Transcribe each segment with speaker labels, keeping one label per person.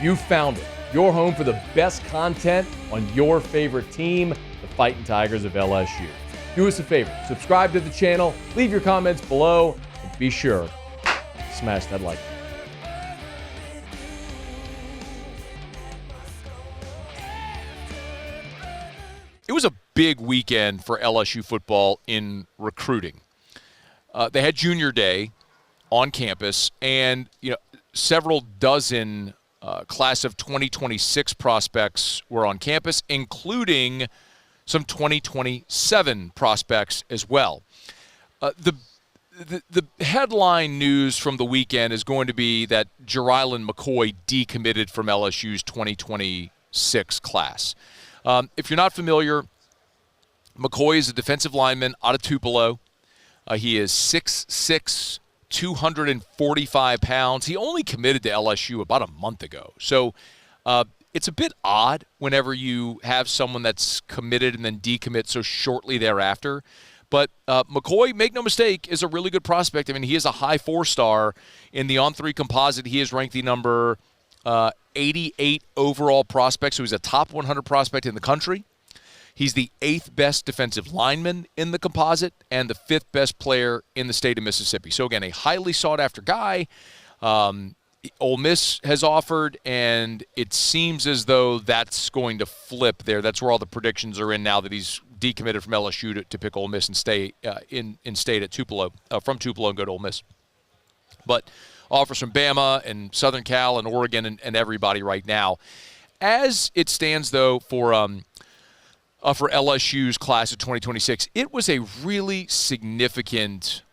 Speaker 1: You found it. Your home for the best content on your favorite team, the Fighting Tigers of LSU. Do us a favor, subscribe to the channel, leave your comments below, and be sure to smash that like button.
Speaker 2: It was a big weekend for LSU football in recruiting. They had Junior Day on campus, and several dozen class of 2026 prospects were on campus, including some 2027 prospects as well. The headline news from the weekend is going to be that JaReylan McCoy decommitted from LSU's 2026 class. If you're not familiar, McCoy is a defensive lineman out of Tupelo. He is 6'6", 245 pounds. He only committed to LSU about a month ago. So it's a bit odd whenever you have someone that's committed and then decommit so shortly thereafter. But McCoy, make no mistake, is a really good prospect. I mean, he is a high 4-star. In the On3 composite, he is ranked the number 88 overall prospect, so he's a top 100 prospect in the country. He's the 8th best defensive lineman in the composite and the 5th best player in the state of Mississippi. So, again, a highly sought-after guy. Ole Miss has offered, and it seems as though that's going to flip there. That's where all the predictions are in now that he's decommitted from LSU to pick Ole Miss and stay in state at Tupelo, from Tupelo and go to Ole Miss. But offers from Bama and Southern Cal and Oregon and everybody right now. As it stands, though, for LSU's class of 2026, it was a really significant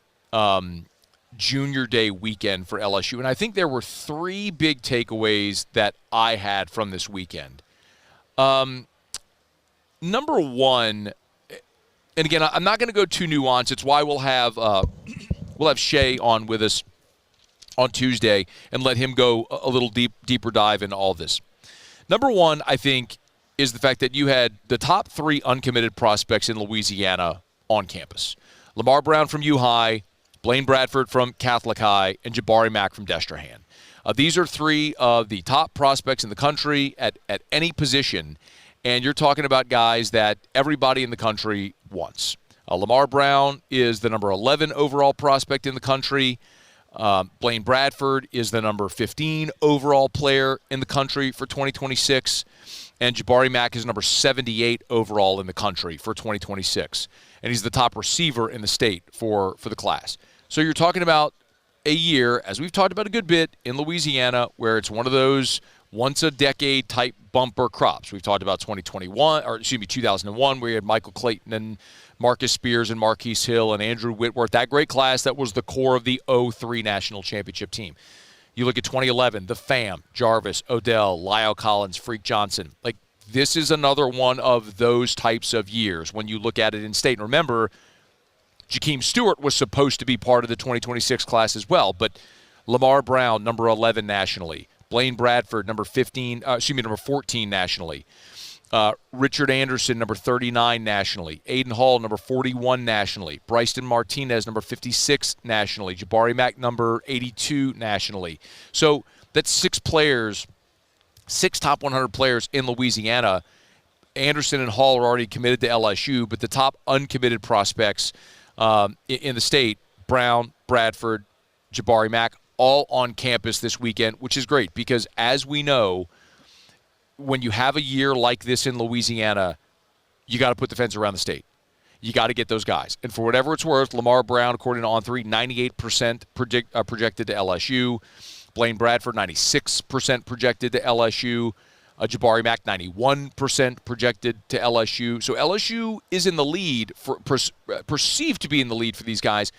Speaker 2: Junior Day weekend for LSU. And I think there were 3 big takeaways that I had from this weekend. Number one, and again, I'm not going to go too nuanced. It's why we'll have Shay on with us on Tuesday and let him go a little deeper dive into all this. Number one, I think, is the fact that you had the top 3 uncommitted prospects in Louisiana on campus. Lamar Brown from U-High, Blaine Bradford from Catholic High, and Jabari Mack from Destrehan. These are 3 of the top prospects in the country at any position, and you're talking about guys that everybody in the country wants. Lamar Brown is the number 11 overall prospect in the country. Blaine Bradford is the number 15 overall player in the country for 2026. And Jabari Mack is number 78 overall in the country for 2026. And he's the top receiver in the state for the class. So you're talking about a year, as we've talked about a good bit, in Louisiana, where it's one of those once-a-decade type bumper crops. We've talked about 2001, where you had Michael Clayton and Marcus Spears and Marquise Hill and Andrew Whitworth, that great class that was the core of the 03 national championship team. You look at 2011, the FAM, Jarvis, Odell, Lyle Collins, Freak Johnson. Like, this is another one of those types of years when you look at it in state. And remember, Jakeem Stewart was supposed to be part of the 2026 class as well, but Lamar Brown, number 11 nationally. Blaine Bradford, number 14 nationally. Richard Anderson, number 39 nationally. Aiden Hall, number 41 nationally. Bryson Martinez, number 56 nationally. Jabari Mack, number 82 nationally. So that's 6 players, 6 top 100 players in Louisiana. Anderson and Hall are already committed to LSU, but the top uncommitted prospects in the state, Brown, Bradford, Jabari Mack, all on campus this weekend, which is great because, as we know, when you have a year like this in Louisiana, you got to put the fence around the state. You got to get those guys. And for whatever it's worth, Lamar Brown, according to On3, 98% projected to LSU. Blaine Bradford, 96% projected to LSU. Jabari Mack, 91% projected to LSU. So LSU is in the lead, perceived to be in the lead for these guys.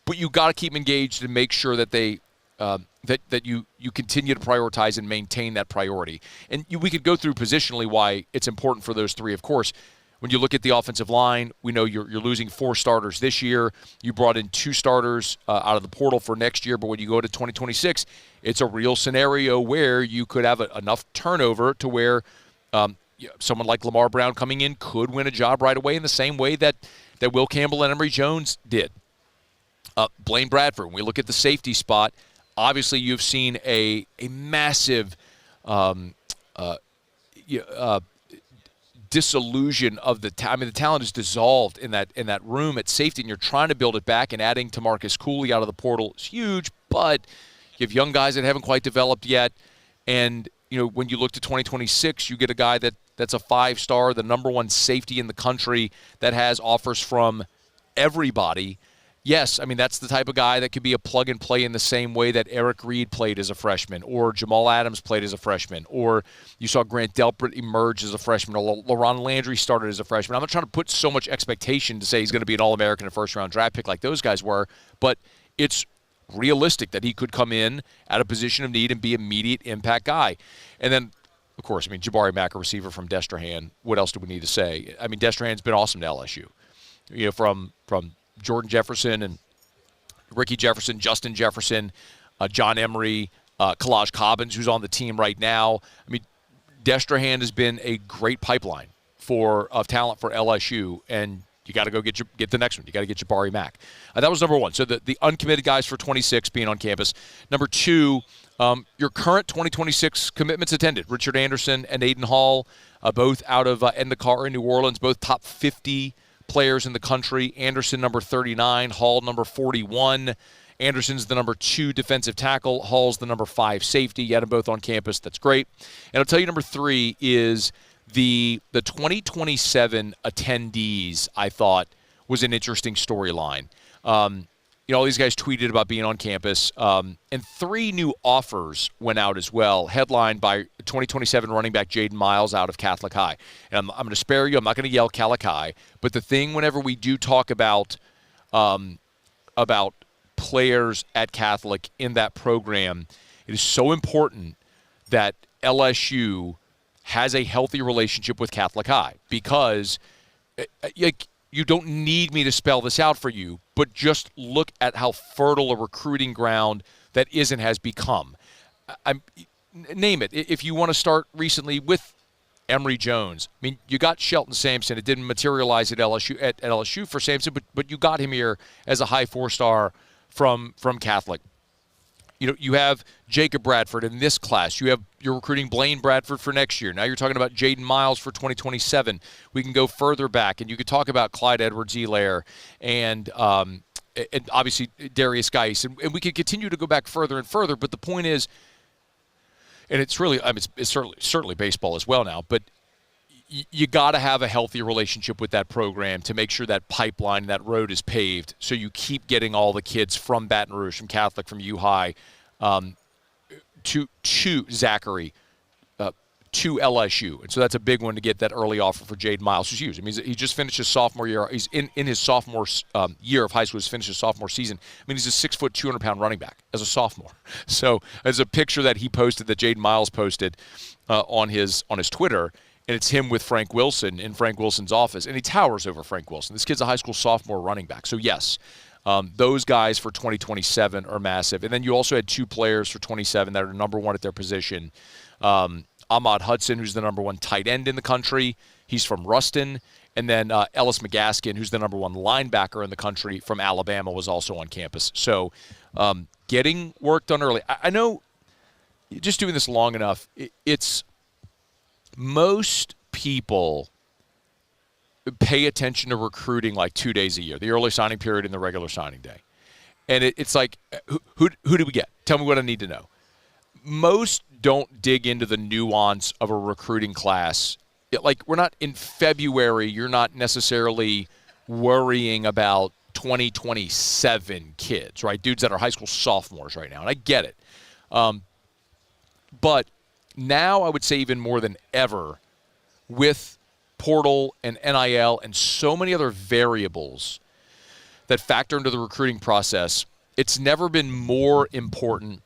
Speaker 2: But you got to keep them engaged and make sure that they that you continue to prioritize and maintain that priority. And we could go through positionally why it's important for those 3, of course. When you look at the offensive line, we know you're losing 4 starters this year. You brought in 2 starters out of the portal for next year. But when you go to 2026, it's a real scenario where you could have enough turnover to where someone like Lamar Brown coming in could win a job right away in the same way that Will Campbell and Emory Jones did. Blaine Bradford, when we look at the safety spot, Obviously, you've seen a massive disillusion of the talent. I mean, the talent is dissolved in that room at safety, and you're trying to build it back, and adding to Marcus Cooley out of the portal is huge, but you have young guys that haven't quite developed yet. And, when you look to 2026, you get a guy that's a 5-star, the number one safety in the country, that has offers from everybody. Yes, I mean, that's the type of guy that could be a plug-and-play in the same way that Eric Reed played as a freshman, or Jamal Adams played as a freshman, or you saw Grant Delpit emerge as a freshman, or LaRon Landry started as a freshman. I'm not trying to put so much expectation to say he's going to be an All-American and first-round draft pick like those guys were, but it's realistic that he could come in at a position of need and be an immediate impact guy. And then, of course, I mean, Jabari Mack, a receiver from Destrehan. What else do we need to say? I mean, Destrehan's been awesome to LSU. From Jordan Jefferson and Ricky Jefferson, Justin Jefferson, John Emery, Kalaj Cobbins, who's on the team right now. I mean, Destrehan has been a great pipeline of talent for LSU, and you got to go get the next one. You got to get Jabari Mack. That was number one. So the uncommitted guys for 26 being on campus. Number two, your current 2026 commitments attended. Richard Anderson and Aiden Hall, both out of Endicott in New Orleans, both top 50 players in the country. Anderson, number 39. Hall, number 41. Anderson's the number 2 defensive tackle. Hall's the number 5 safety. You had them both on campus. That's great. And I'll tell you, number 3 is the 2027 attendees. I thought was an interesting storyline. All these guys tweeted about being on campus, and 3 new offers went out as well, headlined by 2027 running back Jaden Miles out of Catholic High. And I'm going to spare you. I'm not going to yell Catholic High, but the thing whenever we do talk about players at Catholic in that program, it is so important that LSU has a healthy relationship with Catholic High, because you don't need me to spell this out for you, but just look at how fertile a recruiting ground that has become. Name it. If you want to start recently with Emory Jones, I mean, you got Shelton Sampson. It didn't materialize at LSU for Sampson, but you got him here as a high 4-star from Catholic. You have Jacob Bradford in this class. You're recruiting Blaine Bradford for next year. Now you're talking about Jaden Miles for 2027. We can go further back, and you could talk about Clyde Edwards-Helaire and obviously Darius Geis, and we could continue to go back further and further. But the point is, and it's really, it's certainly baseball as well now, but you got to have a healthy relationship with that program to make sure that pipeline, that road is paved, so you keep getting all the kids from Baton Rouge, from Catholic, from U-High, to Zachary, to LSU. And so that's a big one to get that early offer for Jaden Miles, who's huge. I mean, he just finished his sophomore year. He's in his sophomore year of high school. He's finished his sophomore season. I mean, he's a 6 foot, 200-pound running back as a sophomore. So there's a picture that he posted, that Jaden Miles posted on his Twitter, and it's him with Frank Wilson in Frank Wilson's office, and he towers over Frank Wilson. This kid's a high school sophomore running back. So, yes, those guys for 2027 are massive. And then you also had 2 players for 27 that are number 1 at their position. Ahmad Hudson, who's the number 1 tight end in the country. He's from Ruston. And then Ellis McGaskin, who's the number 1 linebacker in the country from Alabama, was also on campus. So getting work done early. I know just doing this long enough, it's – most people pay attention to recruiting like 2 days a year, the early signing period and the regular signing day. And it's like, who do we get? Tell me what I need to know. Most don't dig into the nuance of a recruiting class. We're not in February. You're not necessarily worrying about 2027 kids, right? Dudes that are high school sophomores right now. And I get it. But now I would say even more than ever, with portal and NIL and so many other variables that factor into the recruiting process, it's never been more important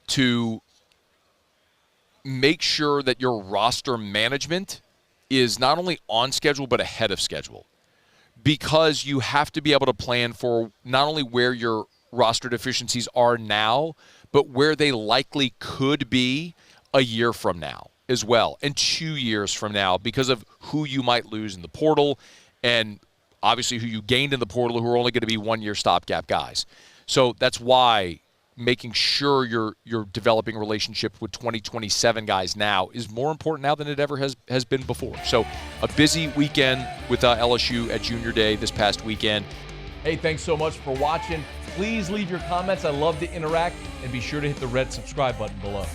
Speaker 2: to make sure that your roster management is not only on schedule but ahead of schedule, because you have to be able to plan for not only where your roster deficiencies are now, but where they likely could be a year from now as well, and 2 years from now, because of who you might lose in the portal, and obviously who you gained in the portal, who are only going to be 1 year stopgap guys. So that's why making sure you're developing a relationship with 2027 guys now is more important now than it ever has been before. So a busy weekend with LSU at Junior Day this past weekend.
Speaker 1: Hey, thanks so much for watching. Please leave your comments. I love to interact, and be sure to hit the red subscribe button below.